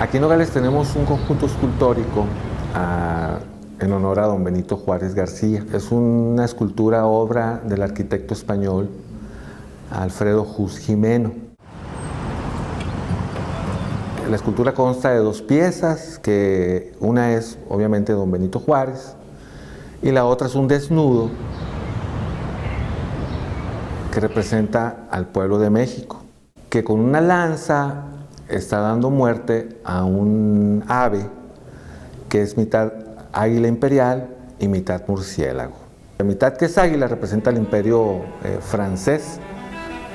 Aquí en Nogales tenemos un conjunto escultórico en honor a don Benito Juárez García. Es una escultura obra del arquitecto español Alfredo Juz Gimeno. La escultura consta de 2 piezas, que una es obviamente don Benito Juárez y la otra es un desnudo que representa al pueblo de México, que con una lanza está dando muerte a un ave que es mitad águila imperial y mitad murciélago. La mitad que es águila representa el imperio francés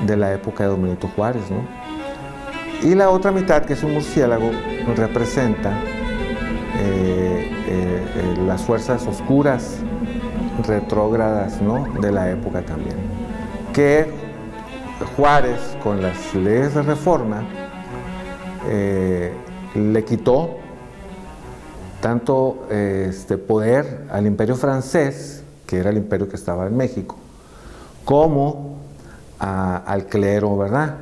de la época de don Benito Juárez, ¿no? Y la otra mitad, que es un murciélago, representa las fuerzas oscuras, retrógradas, ¿no?, de la época también. Que Juárez, con las leyes de reforma, le quitó tanto poder al imperio francés, que era el imperio que estaba en México, como al clero, ¿verdad?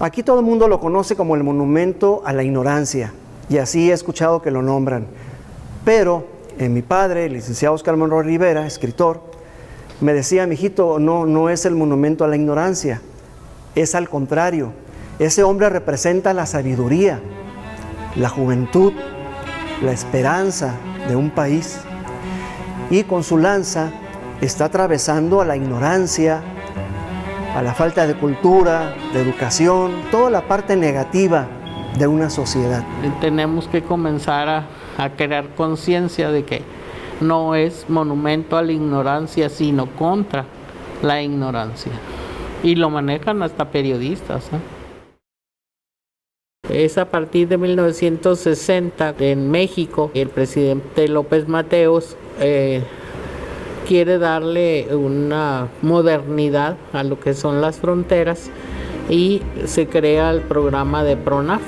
Aquí todo el mundo lo conoce como el monumento a la ignorancia, y así he escuchado que lo nombran. Pero mi padre, el licenciado Oscar Monroy Rivera, escritor, me decía: mijito, no es el monumento a la ignorancia, es al contrario. Ese hombre representa la sabiduría, la juventud, la esperanza de un país, y con su lanza está atravesando a la ignorancia, a la falta de cultura, de educación, toda la parte negativa de una sociedad. Tenemos que comenzar a crear conciencia de que no es monumento a la ignorancia, sino contra la ignorancia. Y lo manejan hasta periodistas, ¿eh? Es a partir de 1960 en México, el presidente López Mateos quiere darle una modernidad a lo que son las fronteras y se crea el programa de PRONAF.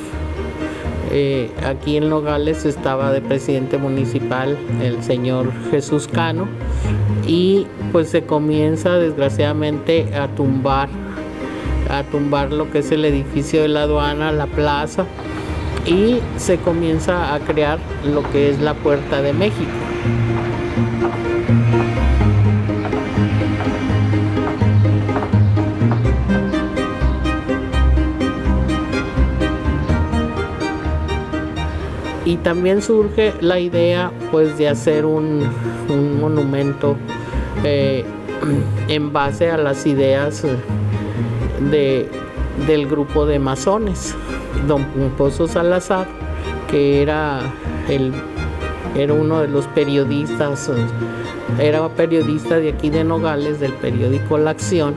Aquí en Nogales estaba de presidente municipal el señor Jesús Cano, y pues se comienza desgraciadamente a tumbar lo que es el edificio de la aduana, la plaza, y se comienza a crear lo que es la Puerta de México. Y también surge la idea, pues, de hacer un monumento en base a las ideas del grupo de masones. Don Pomposo Salazar, que era uno de los periodistas, era periodista de aquí de Nogales, del periódico La Acción,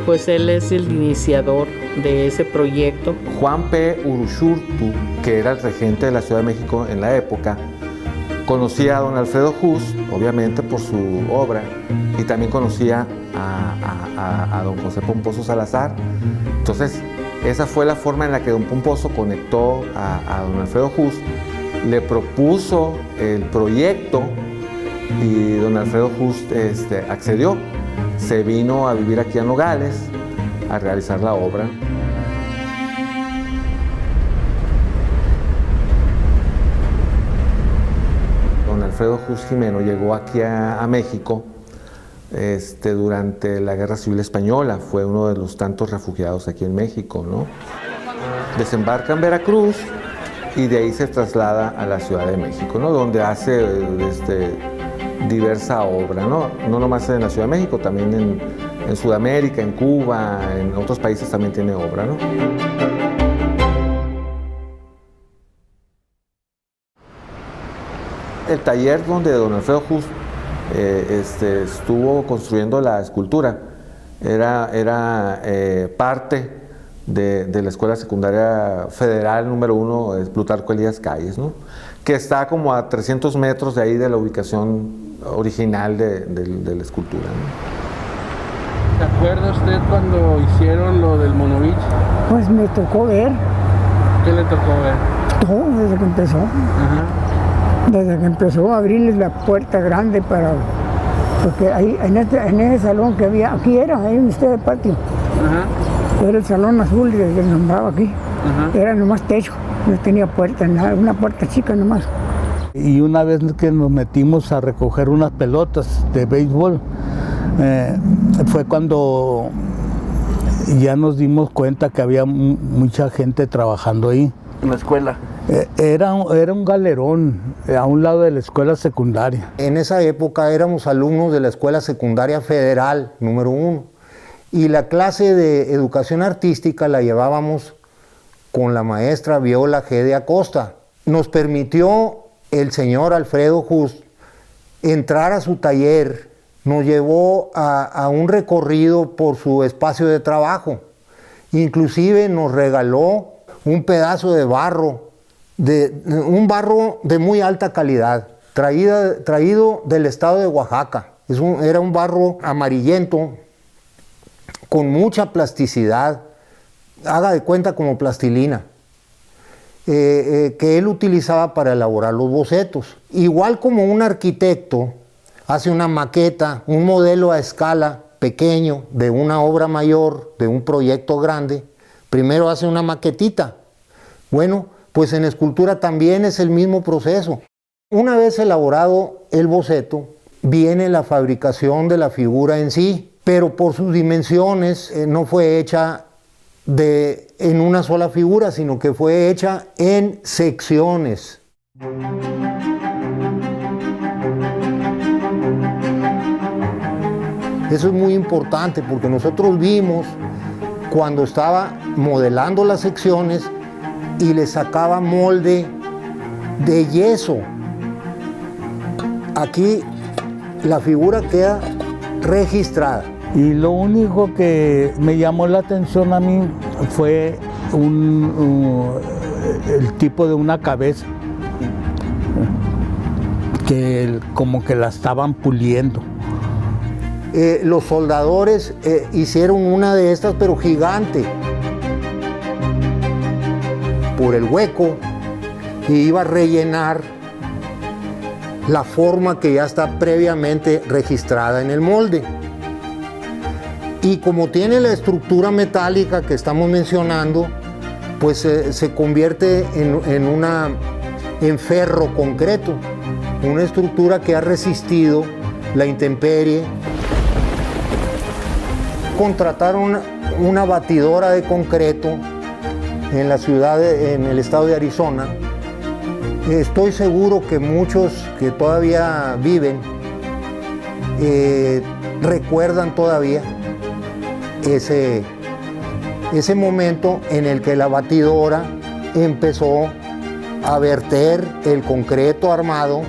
pues él es el iniciador de ese proyecto. Juan P. Uruchurtu, que era el regente de la Ciudad de México en la época, conocía a don Alfredo Juz, obviamente por su obra, y también conocía a don José Pomposo Salazar. Entonces, esa fue la forma en la que don Pomposo conectó a don Alfredo Juz, le propuso el proyecto y don Alfredo Juz accedió. Se vino a vivir aquí a Nogales a realizar la obra. Don Alfredo Juz Gimeno llegó aquí a México durante la Guerra Civil Española. Fue uno de los tantos refugiados aquí en México, ¿no? Desembarca en Veracruz y de ahí se traslada a la Ciudad de México, ¿no?, donde hace diversa obra, ¿no? No nomás en la Ciudad de México, también en Sudamérica, en Cuba, en otros países también tiene obra, ¿no? El taller donde don Alfredo Juz estuvo construyendo la escultura era parte de la Escuela Secundaria Federal número 1, Plutarco Elías Calles, ¿no?, que está como a 300 metros de ahí de la ubicación original de la escultura, ¿no? ¿Se acuerda usted cuando hicieron lo del Monovich? Pues me tocó ver. ¿Qué le tocó ver? Todo desde que empezó. Ajá. Desde que empezó a abrirles la puerta grande porque ahí en ese salón que había, aquí era, ahí en este patio. Ajá. Era el salón azul que se nombraba aquí. Ajá. Era nomás techo. no tenía puerta, nada, una puerta chica nomás. Y una vez que nos metimos a recoger unas pelotas de béisbol, fue cuando ya nos dimos cuenta que había mucha gente trabajando ahí. En la escuela. Era un galerón a un lado de la escuela secundaria. En esa época éramos alumnos de la Escuela Secundaria Federal número 1 y la clase de educación artística la llevábamos con la maestra Viola G. de Acosta. Nos permitió el señor Alfredo Just entrar a su taller, nos llevó a un recorrido por su espacio de trabajo, inclusive nos regaló un pedazo de barro, un barro de muy alta calidad, traído del estado de Oaxaca. Era un barro amarillento, con mucha plasticidad, haga de cuenta como plastilina, que él utilizaba para elaborar los bocetos. Igual como un arquitecto hace una maqueta, un modelo a escala pequeño de una obra mayor, de un proyecto grande, primero hace una maquetita. Bueno, pues en escultura también es el mismo proceso. Una vez elaborado el boceto, viene la fabricación de la figura en sí, pero por sus dimensiones no fue hecha en una sola figura, sino que fue hecha en secciones. Eso es muy importante porque nosotros vimos cuando estaba modelando las secciones y le sacaba molde de yeso. Aquí la figura queda registrada. Y lo único que me llamó la atención a mí fue el tipo de una cabeza, que como que la estaban puliendo. Los soldadores hicieron una de estas, pero gigante, por el hueco, y iba a rellenar la forma que ya está previamente registrada en el molde. Y como tiene la estructura metálica que estamos mencionando, pues se convierte en ferro concreto, una estructura que ha resistido la intemperie. Contrataron una batidora de concreto en la ciudad, en el estado de Arizona. Estoy seguro que muchos que todavía viven recuerdan todavía ese momento en el que la batidora empezó a verter el concreto armado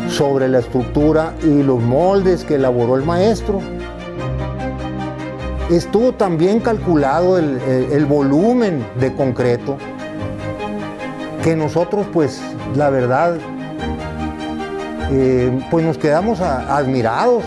sobre la estructura y los moldes que elaboró el maestro. Estuvo también calculado el volumen de concreto, que nosotros, pues, la verdad, pues nos quedamos admirados.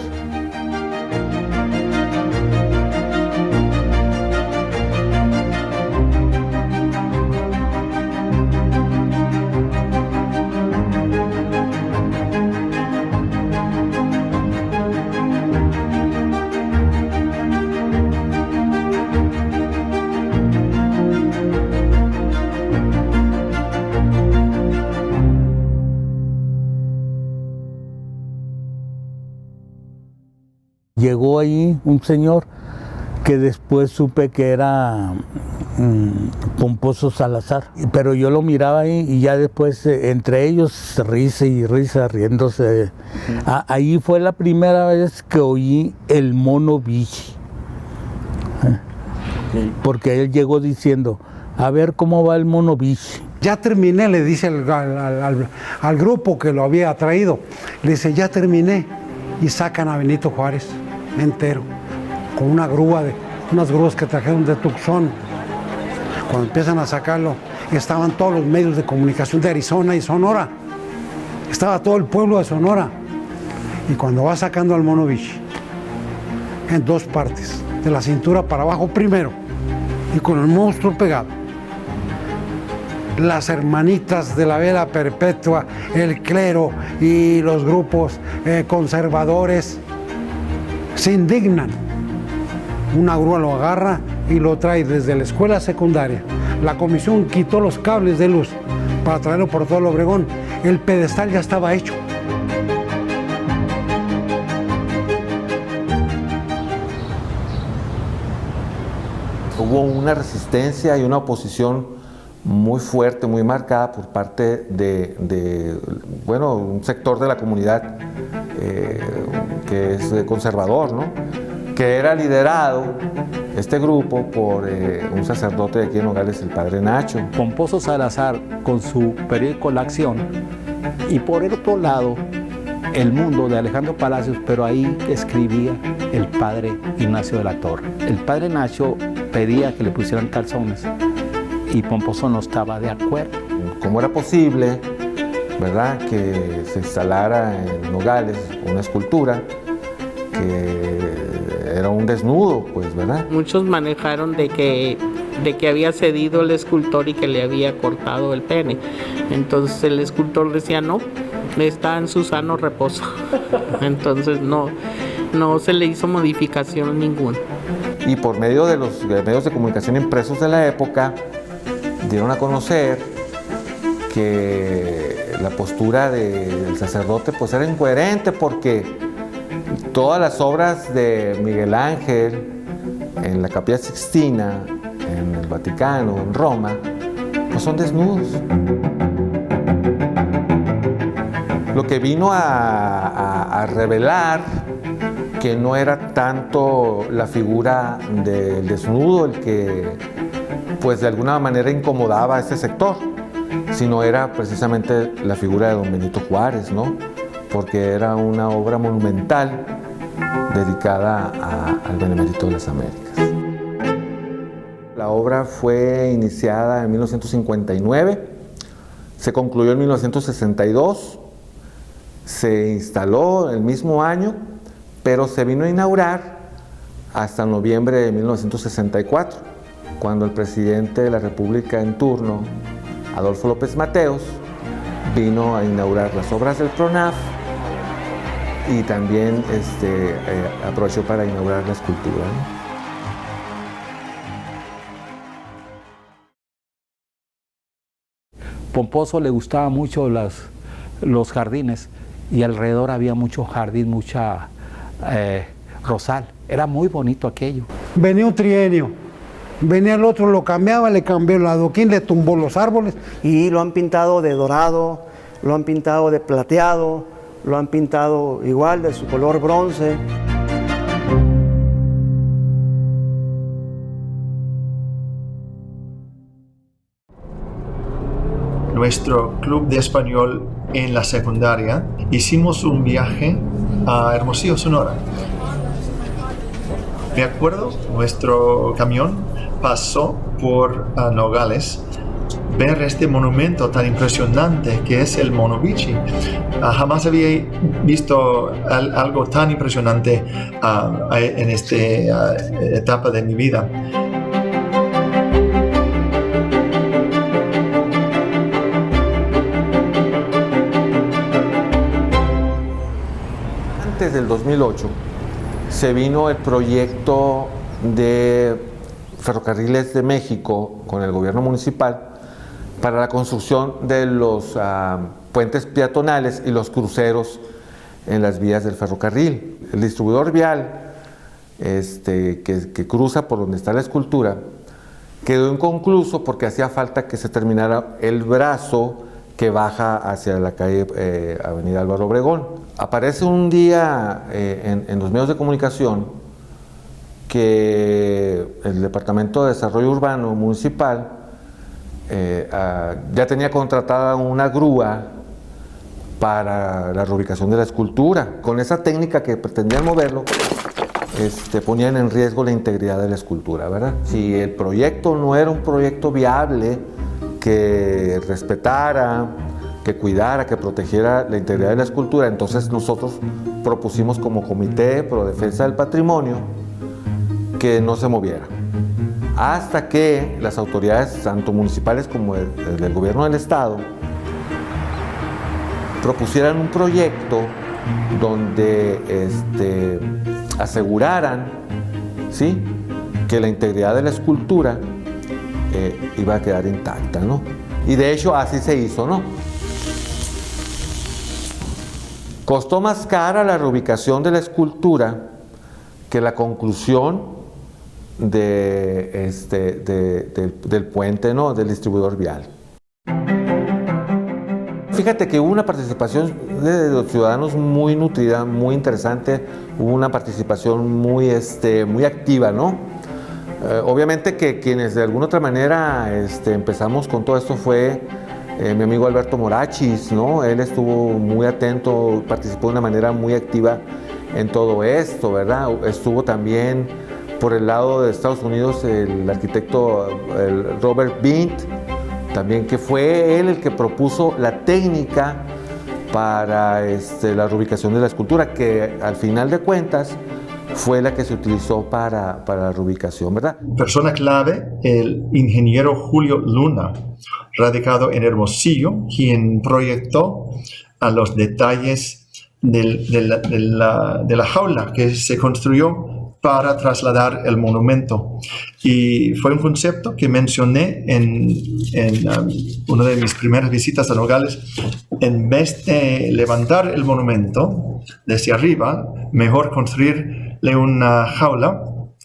Llegó ahí un señor que después supe que era Pomposo Salazar, pero yo lo miraba ahí y ya después entre ellos risa y risa, riéndose. Ahí fue la primera vez que oí el mono Vichy, porque él llegó diciendo, a ver cómo va el mono Vichy. Ya terminé, le dice al grupo que lo había traído, le dice, ya terminé, y sacan a Benito Juárez entero, con unas grúas que trajeron de Tucson. Cuando empiezan a sacarlo, estaban todos los medios de comunicación de Arizona y Sonora, estaba todo el pueblo de Sonora, y cuando va sacando al mono Vichy, en dos partes, de la cintura para abajo primero, y con el monstruo pegado, las hermanitas de la vela perpetua, el clero y los grupos conservadores se indignan. Una grúa lo agarra y lo trae desde la escuela secundaria. La comisión quitó los cables de luz para traerlo por todo el Obregón. El pedestal ya estaba hecho. Hubo una resistencia y una oposición muy fuerte, muy marcada por parte de un sector de la comunidad que es conservador, ¿no? Que era liderado este grupo por un sacerdote de aquí en Nogales, el padre Nacho. Pomposo Salazar con su periódico La Acción, y por el otro lado El Mundo de Alejandro Palacios, pero ahí escribía el padre Ignacio de la Torre. El padre Nacho pedía que le pusieran calzones y Pomposo no estaba de acuerdo. ¿Cómo era posible, verdad, que se instalara en Nogales una escultura que era un desnudo, pues, verdad? Muchos manejaron de que había cedido el escultor y que le había cortado el pene. Entonces el escultor decía no, está en su sano reposo. Entonces no se le hizo modificación ninguna. Y por medio de los medios de comunicación impresos de la época, dieron a conocer que la postura del sacerdote pues era incoherente, porque todas las obras de Miguel Ángel en la Capilla Sixtina, en el Vaticano, en Roma, pues son desnudos. Lo que vino a revelar que no era tanto la figura del desnudo el que pues de alguna manera incomodaba a este sector, sino era precisamente la figura de don Benito Juárez, ¿no? Porque era una obra monumental dedicada al Benemérito de las Américas. La obra fue iniciada en 1959, se concluyó en 1962, se instaló el mismo año, pero se vino a inaugurar hasta noviembre de 1964, cuando el presidente de la República en turno, Adolfo López Mateos, vino a inaugurar las obras del PRONAF y también aprovechó para inaugurar la escultura, ¿no? Pomposo le gustaba mucho los jardines, y alrededor había mucho jardín, mucha rosal. Era muy bonito aquello. Venía un trienio, venía el otro, lo cambiaba, le cambió el adoquín, le tumbó los árboles. Y lo han pintado de dorado, lo han pintado de plateado, lo han pintado igual de su color bronce. Nuestro club de español en la secundaria hicimos un viaje a Hermosillo, Sonora. Me acuerdo, nuestro camión pasó por Nogales. Ver este monumento tan impresionante que es el Monovici. Jamás había visto algo tan impresionante en esta etapa de mi vida. Antes del 2008 se vino el proyecto de Ferrocarriles de México con el gobierno municipal para la construcción de los puentes peatonales y los cruceros en las vías del ferrocarril. El distribuidor vial que cruza por donde está la escultura quedó inconcluso porque hacía falta que se terminara el brazo que baja hacia la calle Avenida Álvaro Obregón. Aparece un día en los medios de comunicación que el Departamento de Desarrollo Urbano Municipal ya tenía contratada una grúa para la reubicación de la escultura. Con esa técnica que pretendían moverlo, ponían en riesgo la integridad de la escultura, ¿verdad? Si el proyecto no era un proyecto viable, que respetara, que cuidara, que protegiera la integridad de la escultura, entonces nosotros propusimos como Comité Pro Defensa del Patrimonio que no se moviera. Hasta que las autoridades, tanto municipales como del gobierno del estado, propusieran un proyecto donde aseguraran, ¿sí?, que la integridad de la escultura iba a quedar intacta, ¿no? Y de hecho así se hizo, ¿no? Costó más cara la reubicación de la escultura que la conclusión del puente, ¿no? Del distribuidor vial. Fíjate que hubo una participación de los ciudadanos muy nutrida, muy interesante, hubo una participación muy activa, ¿no? Obviamente que quienes de alguna otra manera empezamos con todo esto fue mi amigo Alberto Morachis, ¿no? Él estuvo muy atento, participó de una manera muy activa en todo esto, ¿verdad? Estuvo también por el lado de Estados Unidos el arquitecto Robert Bint, también, que fue él el que propuso la técnica para la reubicación de la escultura, que al final de cuentas fue la que se utilizó para la reubicación, ¿verdad? Persona clave, el ingeniero Julio Luna, radicado en Hermosillo, quien proyectó a los detalles de la jaula que se construyó para trasladar el monumento. Y fue un concepto que mencioné en una de mis primeras visitas a Nogales. En vez de levantar el monumento desde arriba, mejor construirle una jaula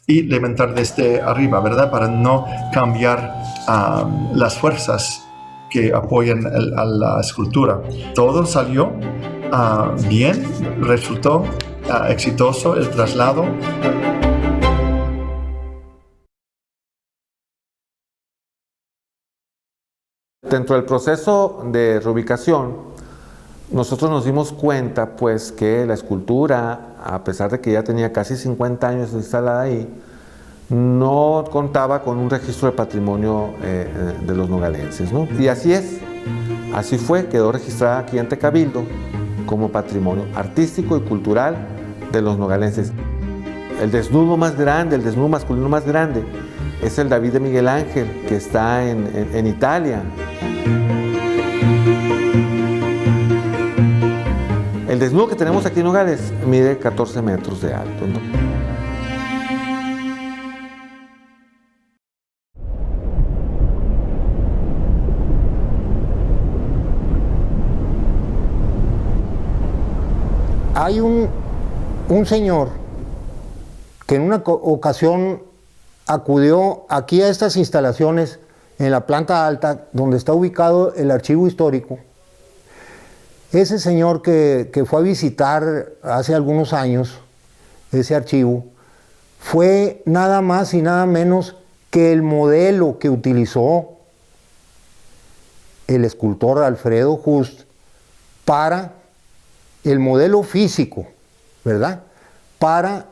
y levantar desde arriba, ¿verdad? Para no cambiar las fuerzas que apoyan a la escultura. Todo salió bien, resultó exitoso el traslado. Dentro del proceso de reubicación, nosotros nos dimos cuenta pues que la escultura, a pesar de que ya tenía casi 50 años instalada ahí, no contaba con un registro de patrimonio de los nogalenses, ¿no? Y así es, así fue, quedó registrada aquí ante Cabildo como patrimonio artístico y cultural de los nogalenses. El desnudo más grande, el desnudo masculino más grande, es el David de Miguel Ángel, que está en Italia. El desnudo que tenemos aquí en Nogales mide 14 metros de alto, ¿no? Hay un señor que en una ocasión acudió aquí a estas instalaciones en la planta alta donde está ubicado el archivo histórico. Ese señor que fue a visitar hace algunos años ese archivo fue nada más y nada menos que el modelo que utilizó el escultor Alfredo Just para el modelo físico, ¿verdad? Para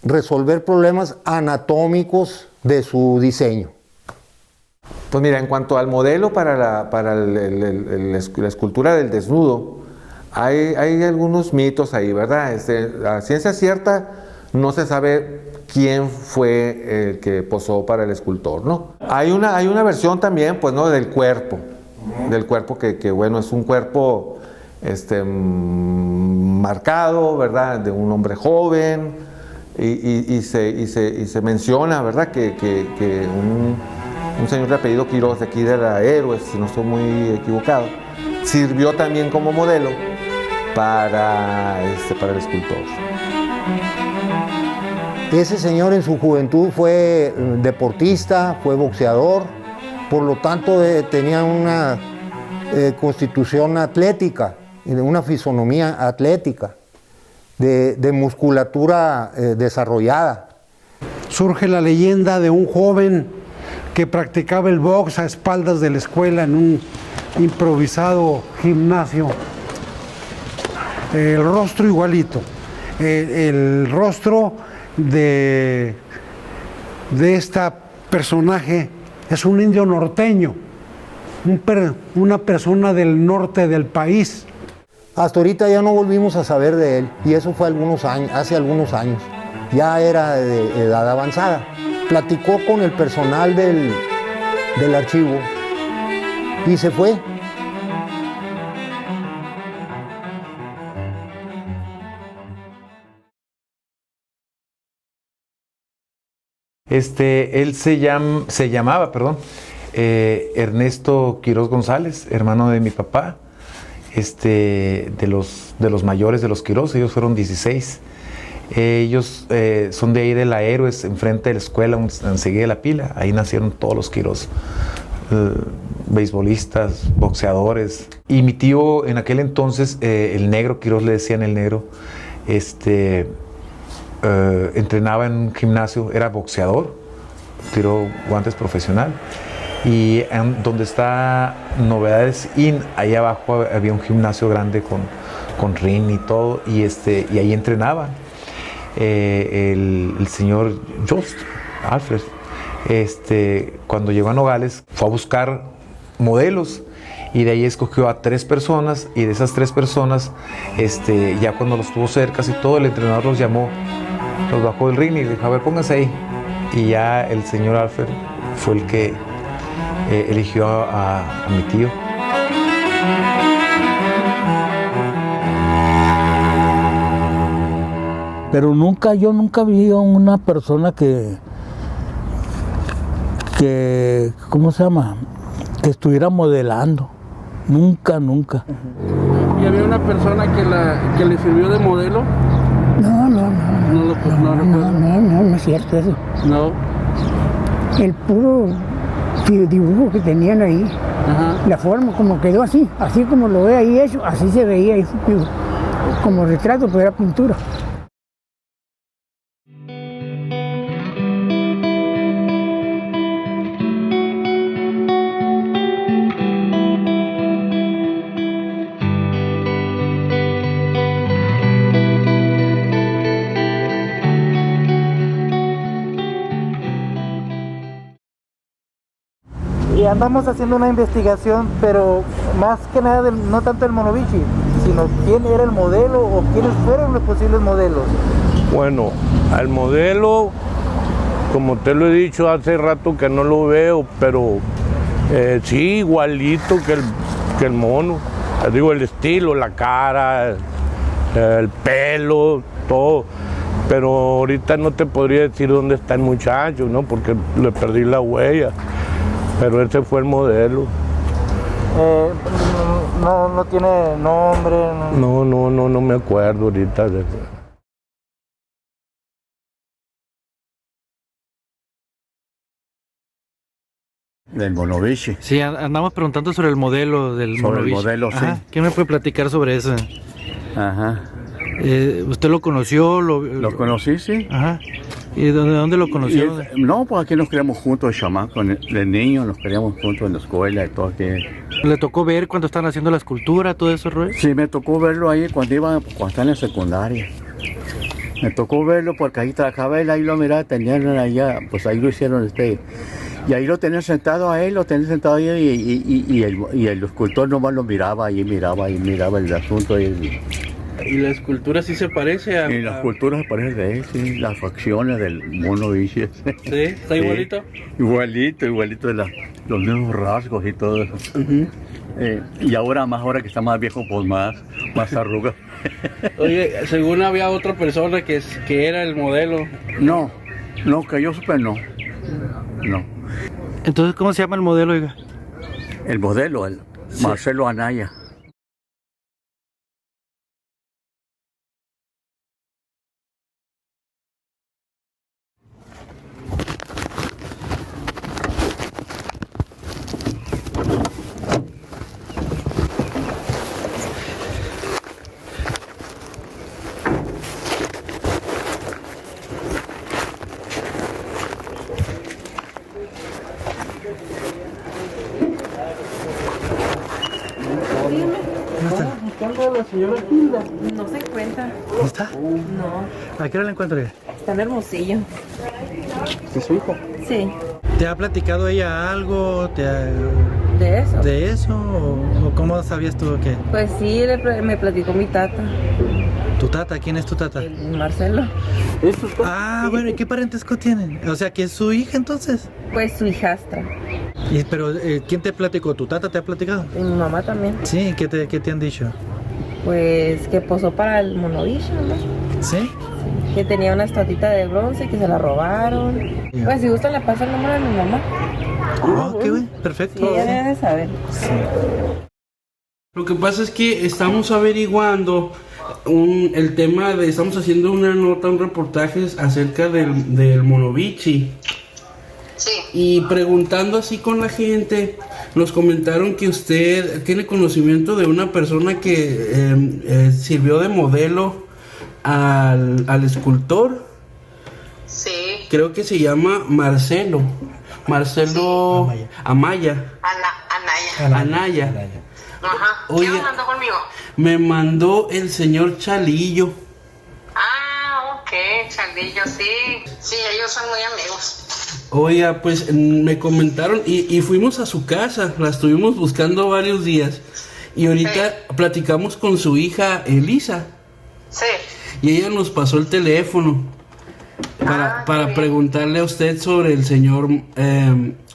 resolver problemas anatómicos de su diseño. Pues mira, en cuanto al modelo para la escultura del desnudo, hay algunos mitos ahí, ¿verdad? A ciencia cierta no se sabe quién fue el que posó para el escultor, ¿no? Hay una versión también, pues, ¿no? Del cuerpo que bueno, es un cuerpo marcado, ¿verdad? De un hombre joven, y se menciona, ¿verdad? Que un señor de apellido Quiroz, de aquí de la Héroes, si no estoy muy equivocado, sirvió también como modelo para el escultor. Ese señor en su juventud fue deportista, fue boxeador, por lo tanto tenía una constitución atlética, una fisonomía atlética, de musculatura desarrollada. Surge la leyenda de un joven que practicaba el box a espaldas de la escuela en un improvisado gimnasio. El rostro igualito, el rostro de este personaje es un indio norteño, una persona del norte del país. Hasta ahorita ya no volvimos a saber de él, y eso fue hace algunos años. Ya era de edad avanzada. Platicó con el personal del archivo y se fue. Él se llamaba, Ernesto Quiroz González, hermano de mi papá, de los mayores de los Quiroz, ellos fueron 16. Ellos son de ahí de la Héroes, enfrente de la escuela, enseguida de la pila. Ahí nacieron todos los Quiroz, beisbolistas, boxeadores. Y mi tío en aquel entonces, el Negro Quiroz, le decían el Negro, entrenaba en un gimnasio, era boxeador, tiró guantes profesional. Y donde está Novedades Inn, ahí abajo había un gimnasio grande con ring y todo, y ahí entrenaba el señor Jost Alfred. Cuando llegó a Nogales fue a buscar modelos y de ahí escogió a 3 personas, y de esas 3 personas ya cuando los tuvo cerca y todo, el entrenador los llamó, los bajó del ring y dijo: a ver, pónganse ahí. Y ya el señor Alfred fue el que eligió a mi tío. Pero yo nunca vi a una persona que ¿cómo se llama? Que estuviera modelando. Nunca. ¿Y había una persona que le sirvió de modelo? No es cierto eso. No. El puro dibujo que tenían ahí, la forma como quedó así como lo ve ahí hecho, así se veía ahí, como retrato, pero era pintura. Y andamos haciendo una investigación, pero más que nada no tanto el Monovici, sino quién era el modelo o quiénes fueron los posibles modelos. Bueno, al modelo, como te lo he dicho hace rato que no lo veo, pero sí, igualito que el mono. Digo, el estilo, la cara, el pelo, todo. Pero ahorita no te podría decir dónde está el muchacho, ¿no? Porque le perdí la huella. Pero ese fue el modelo. No tiene nombre. No me acuerdo ahorita. Del Monovici. Sí, andamos preguntando sobre el modelo del Monovici. Sobre el modelo, sí. ¿Qué me puede platicar sobre eso? Ajá. ¿Usted lo conoció? Lo conocí, sí. Ajá. ¿Y dónde lo conoció? No, pues aquí nos criamos juntos, el chamaco, de niños, nos criamos juntos en la escuela y todo aquí. ¿Le tocó ver cuando estaban haciendo la escultura, todo eso, Roy? Sí, me tocó verlo ahí cuando estaba en la secundaria. Me tocó verlo porque ahí trabajaba él, ahí lo miraba, tenían allá, pues ahí lo hicieron y ahí lo tenían sentado a él, y el escultor nomás lo miraba el asunto. ¿Y la escultura sí se parece a...? Y la escultura se parece de él, sí, las facciones del Monovici. ¿Sí? ¿Está igualito? Igualito de los mismos rasgos y todo eso. Y ahora que está más viejo, pues más arrugas. Oye, según había otra persona que era el modelo. No, que yo supe no. Entonces, ¿cómo se llama el modelo, oiga? El modelo, sí. Marcelo Anaya. buscando a la señora Hilda. No se encuentra. ¿No está? No. ¿A qué hora la encuentro ya? Está en Hermosillo. ¿Es su hija? Sí. ¿Te ha platicado ella algo? ¿De eso? ¿De eso? ¿O cómo sabías tú qué? Pues sí, me platicó mi tata. ¿Tu tata? ¿Quién es tu tata? Marcelo. ¿Es tu tata? Ah, bueno, ¿y qué parentesco tienen? O sea, ¿que es su hija entonces? Pues su hijastra. Pero, ¿quién te platicó? ¿Tu tata te ha platicado? Y mi mamá también. Sí, ¿qué te han dicho? Pues que posó para el Monovici, ¿no? ¿Sí? que tenía una estatuita de bronce que se la robaron. Pues si gustan le paso el número de mi mamá. Ok, güey, perfecto. Sí, ella debe de saber. Lo que pasa es que estamos averiguando el tema de, estamos haciendo una nota, un reportaje acerca del Monovichi. Sí. Y preguntando así con la gente, nos comentaron que usted tiene conocimiento de una persona que sirvió de modelo al escultor. Sí. Creo que se llama Marcelo. Marcelo sí. Amaya. Anaya. Ajá. Oye, ¿Quién me mandó conmigo? Me mandó el señor Chalillo. Ah, ok, Chalillo, sí. Sí, ellos son muy amigos. Oiga, pues me comentaron y fuimos a su casa, la estuvimos buscando varios días. Y ahorita platicamos con su hija Elisa. Sí. Y ella nos pasó el teléfono para preguntarle a usted sobre el señor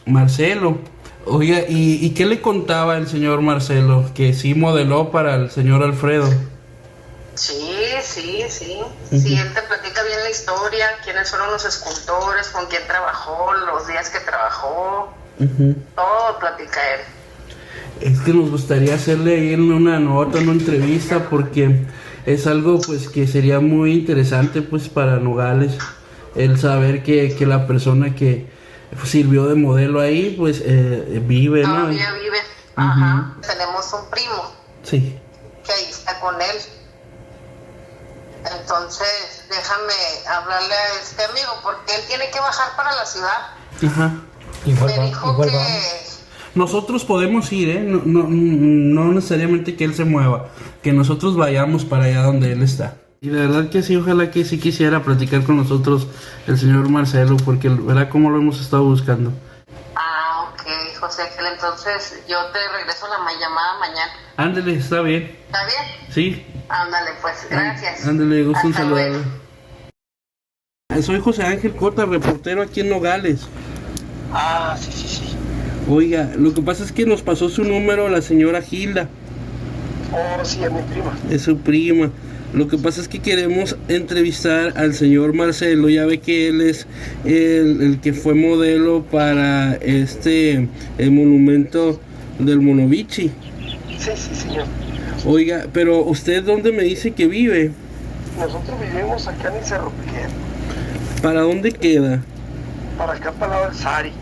Marcelo. Oiga, ¿y qué le contaba el señor Marcelo? Que sí modeló para el señor Alfredo. Sí. Sí, él te platica bien la historia, quiénes fueron los escultores, con quién trabajó, los días que trabajó. Todo platica él. Es que nos gustaría hacerle ahí una nota, una entrevista, porque es algo pues que sería muy interesante pues para Nogales, el saber que la persona que sirvió de modelo ahí pues vive, ¿no? Todavía vive. Ajá. Tenemos un primo. Sí. Que ahí está con él. Entonces, déjame hablarle a este amigo porque él tiene que bajar para la ciudad. Ajá. Me dijo que nosotros podemos ir, no necesariamente que él se mueva, que nosotros vayamos para allá donde él está. Y de verdad que sí, ojalá que sí quisiera platicar con nosotros el señor Marcelo, porque verá cómo lo hemos estado buscando. Ah, ok, José Ángel, entonces yo te regreso la llamada mañana. Ándale, está bien. ¿Está bien? Sí. Ándale, pues, gracias. Ándale, gusto en Hasta saludarlo. Soy José Ángel Cota, reportero aquí en Nogales. Ah, sí. Oiga, lo que pasa es que nos pasó su número la señora Gilda. Oh, sí, es mi prima. Es su prima. Lo que pasa es que queremos entrevistar al señor Marcelo. Ya ve que él es el que fue modelo para el monumento del Monovichi. Sí, señor. Oiga, pero ¿usted dónde me dice que vive? Nosotros vivimos acá en el Cerro Prieto. ¿Para dónde queda? Para acá, para el lado del Sari.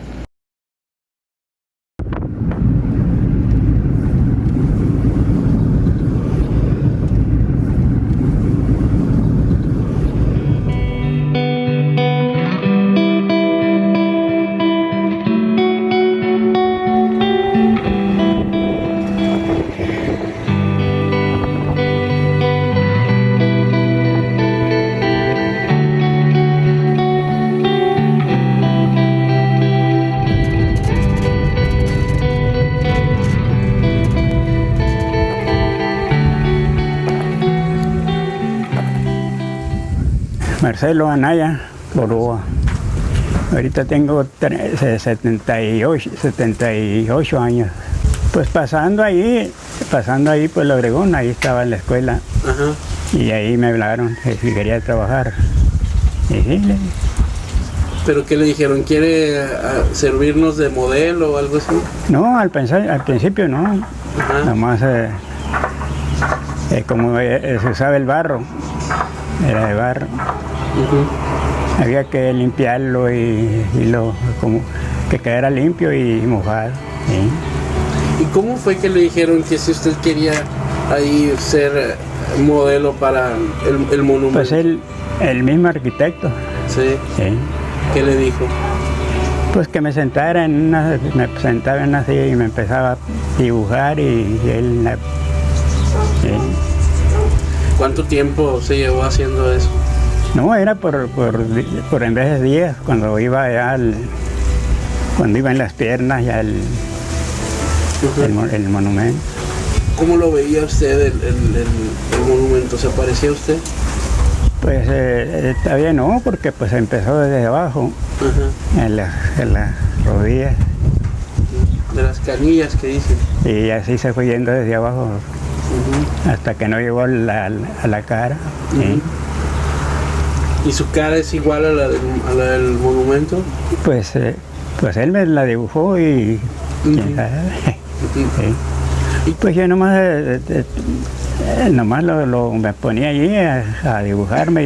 Marcelo Anaya Boroa. Ahorita tengo 78 años. Pues pasando ahí pues lo Obregón, ahí estaba en la escuela. Ajá. Y ahí me hablaron que si quería trabajar. Y sí, ¿Pero qué le dijeron? ¿Quiere servirnos de modelo o algo así? No, al principio no. Ajá. Nomás como se usaba el barro, era de barro. Había que limpiarlo y como que quedara limpio y mojado. ¿Sí? ¿Y cómo fue que le dijeron que si usted quería ahí ser modelo para el monumento? Pues el mismo arquitecto. Sí. ¿Qué le dijo? Pues que me sentaba en una silla y me empezaba a dibujar y él... ¿sí? ¿Cuánto tiempo se llevó haciendo eso? No, era por en vez de días, cuando iba cuando iba en las piernas ya el monumento. ¿Cómo lo veía usted el monumento? ¿Se parecía a usted? Pues todavía no, porque pues empezó desde abajo, en las rodillas. De las canillas que dicen. Y así se fue yendo desde abajo, hasta que no llegó a la cara. ¿Sí? ¿Y su cara es igual a la del monumento? Pues él me la dibujó y... quién sabe. Sí. Pues yo nomás me ponía allí a dibujarme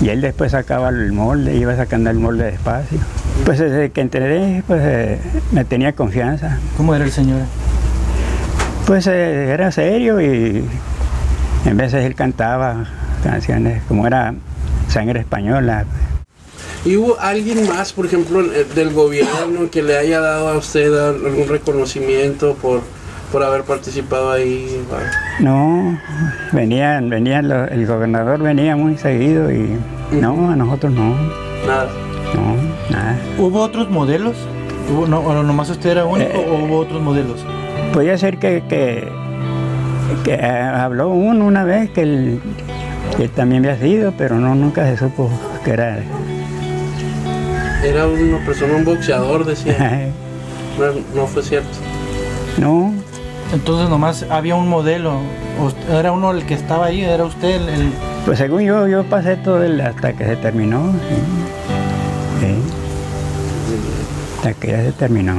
y él después sacaba el molde, iba sacando el molde despacio. Pues desde que entré, pues me tenía confianza. ¿Cómo era el señor? Pues era serio y en veces él cantaba canciones como era Sangre Española. ¿Y hubo alguien más, por ejemplo, del gobierno que le haya dado a usted algún reconocimiento por haber participado ahí? No, el gobernador venía muy seguido y no, a nosotros no. Nada. No, nada. ¿Hubo otros modelos? ¿O nomás usted era único o hubo otros modelos? Podía ser que habló una vez que él también había sido, pero nunca se supo que era. Era una persona, un boxeador, decía. No fue cierto. No. Entonces nomás había un modelo. ¿Era uno el que estaba ahí? ¿Era usted el...? Pues según yo pasé todo hasta que se terminó. Sí. Hasta que ya se terminó.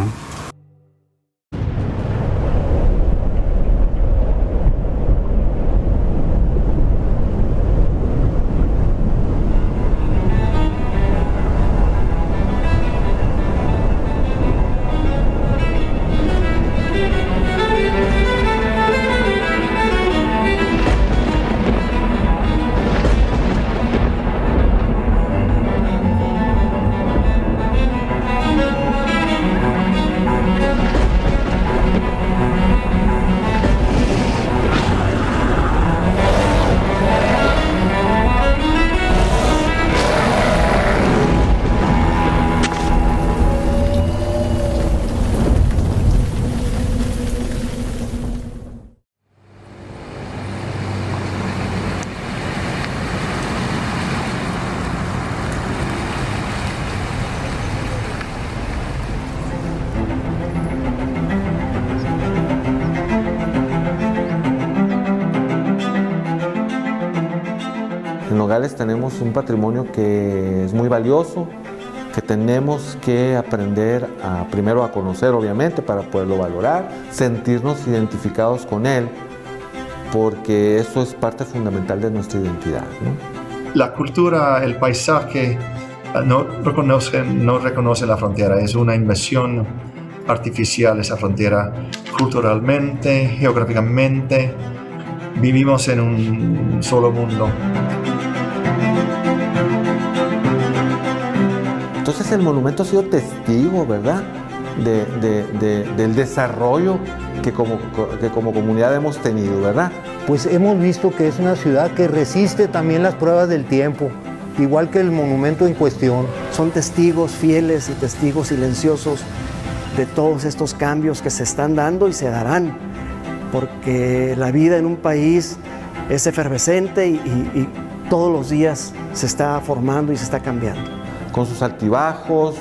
En Nogales tenemos un patrimonio que es muy valioso, que tenemos que aprender primero a conocer, obviamente, para poderlo valorar, sentirnos identificados con él, porque eso es parte fundamental de nuestra identidad, ¿no? La cultura, el paisaje, no reconoce la frontera, es una invasión artificial esa frontera, culturalmente, geográficamente, vivimos en un solo mundo. Entonces el monumento ha sido testigo, ¿verdad?, del desarrollo que como comunidad hemos tenido, ¿verdad? Pues hemos visto que es una ciudad que resiste también las pruebas del tiempo, igual que el monumento en cuestión. Son testigos fieles y testigos silenciosos de todos estos cambios que se están dando y se darán, porque la vida en un país es efervescente y todos los días se está formando y se está cambiando. Con sus altibajos,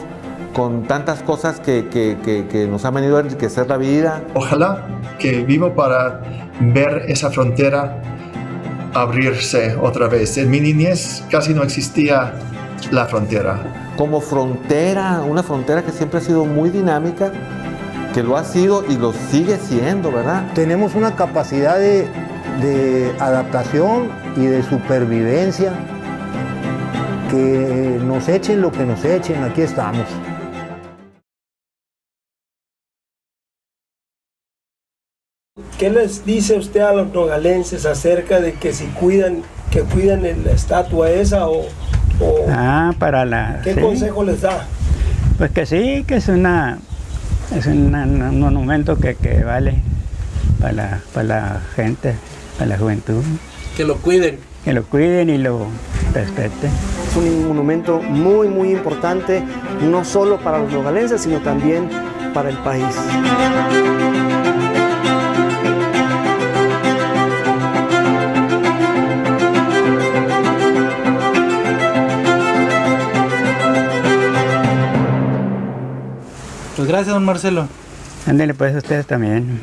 con tantas cosas que nos han venido a enriquecer la vida. Ojalá que vivo para ver esa frontera abrirse otra vez. En mi niñez casi no existía la frontera. Como frontera, una frontera que siempre ha sido muy dinámica, que lo ha sido y lo sigue siendo, ¿verdad? Tenemos una capacidad de adaptación y de supervivencia. Que nos echen lo que nos echen, aquí estamos. ¿Qué les dice usted a los nogalenses acerca de que cuiden la estatua esa ¿qué consejo les da? Pues que sí, que es un monumento que vale para la gente, para la juventud. Que lo cuiden. Que lo cuiden y lo respeten. Es un monumento muy, muy importante, no solo para los nogalenses, sino también para el país. Pues gracias, don Marcelo. Ándele pues, ustedes también.